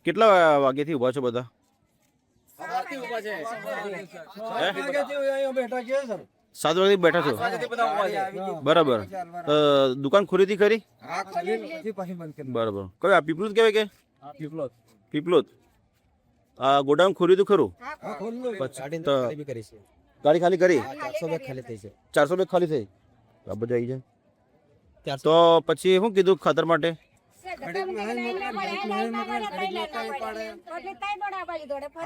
કેટલા વાગ્યાથી ઊભા છો બધા? 7 વાગ્યાથી બેઠા છો? બરાબર. દુકાન ખુલી હતી ખરી? બરાબર. કયું આ પીપલું કહેવાય કે? પીપલોદ. આ ગોડાઉન ખોલ્યું હતું ખરું? ગાડી ખાલી કરી? 400 બેગ ખાલી થઈ. આ બધા આવી જાય તો પછી શું કીધું ખાતર માટે?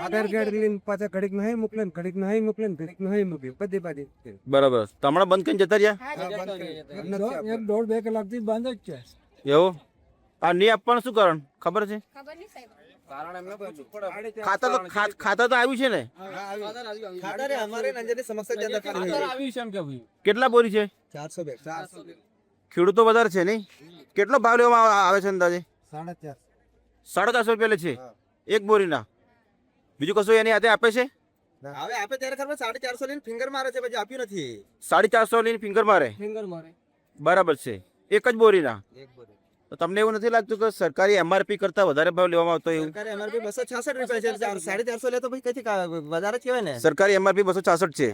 આધાર કાર્ડ લઈને પાછા ઘડીક નહીં મોકલે, ઘડીક નહીં મોકલે, ઘડીક નહીં મોકલે, બધી બાજુ. બરાબર. તમારા બંધ કરીને જતા રહ્યા? 1.5-2 કલાકથી બંધ જ છે. એવું? આ નહીં આપવાનું શું કારણ ખબર છે? ખાતર તો આવ્યું છે ને? કેટલા બોરી છે? 400 બેગ. ખેડૂતો વધારે છે નહીં? કેટલો ભાવ લેવામાં આવે છે અંદાજે? 450. 450 રૂપિયા લે છે એક બોરીના. બીજું કશું એની હાથે આપે છે? હવે આપે ત્યારે ખબર 450 લઈને ફિંગર મારે છે, પછી આપ્યું નથી. 450 લઈને ફિંગર મારે? બરાબર છે. એક જ બોરીના? તો તમને એવું નથી લાગતું કે સરકારી એમઆરપી કરતા વધારે ભાવ લેવામાં આવતો? એવું સરકારી એમઆરપી 266 રૂપિયા છે, 450 લે તો ભાઈ કઈથી વધારે જ કહેવાય ને. સરકારી એમઆરપી 266 છે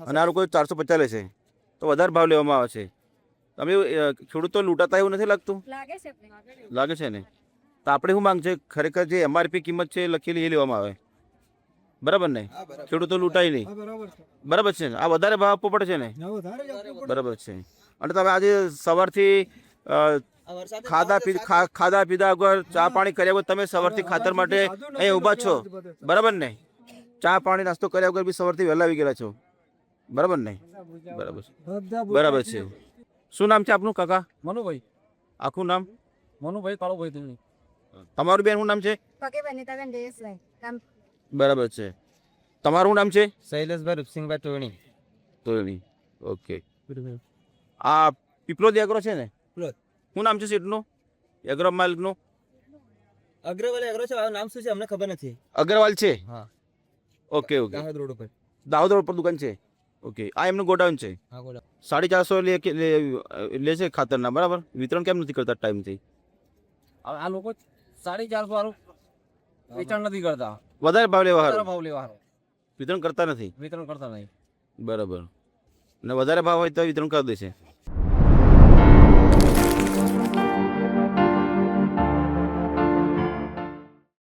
અને આ લોકો 450 લે છે, તો વધારે ભાવ લેવામાં આવે છે. તમે ખેડૂતો લૂંટાતા એવું નથી લાગતું? લાગે છે ને? તો આપણે શું માંગ છે? ખરેખર જે એમઆરપી કિંમત છે લખેલી એ લેવામાં આવે, બરાબર ને? ખેડૂતો લૂંટાય નહીં, બરાબર છે ને? આ વધારે ભાવ આપવો પડે છે ને? બરાબર છે. અને તમે આજે સવારથી ખાધા પીધા વગર, ચા પાણી કર્યા વગર તમે સવારથી ખાતર માટે અહીં ઊભા છો, બરાબર ને? ચા પાણી નાસ્તો કર્યા વગર બી સવારથી વહેલા આવી ગયેલા છો, બરાબર ને? બરાબર છે, બરાબર છે. શું નામ છે આપનું કાકા? મનુભાઈ. આખું નામ? મનુભાઈ કાળુભાઈ. તમારું બેન શું નામ છે? બરાબર છે. તમારું નામ છે? શૈલેષભાઈ રૂપસિંહભાઈ ટોણી. તોણી. ઓકે. આ પીપલોદ એગ્રો છે ને? શું નામ છે સીટનું? એગ્રો માલિકનું? અગ્રવાલ એગ્રો છે. નામ શું છે અમને ખબર નથી. અગ્રવાલ છે? હા. Okay okay. દાહોદ રોડ ઉપર. દાહોદ રોડ પર દુકાન છે. ઓકે. આ એમનું ગોડાઉન છે? હા, ગોડાઉન. 450 લે છે ખાતરના, બરાબર? વિતરણ કેમ નથી કરતા ટાઈમથી? આ લોકો 450 વાળું વેચાણ નથી કરતા, વધારે ભાવ લેવા વિતરણ વિતરણ કરતા નથી? કરતા નહીં. બરાબર. અને વધારે ભાવ હોય તો વિતરણ કરી દેશે?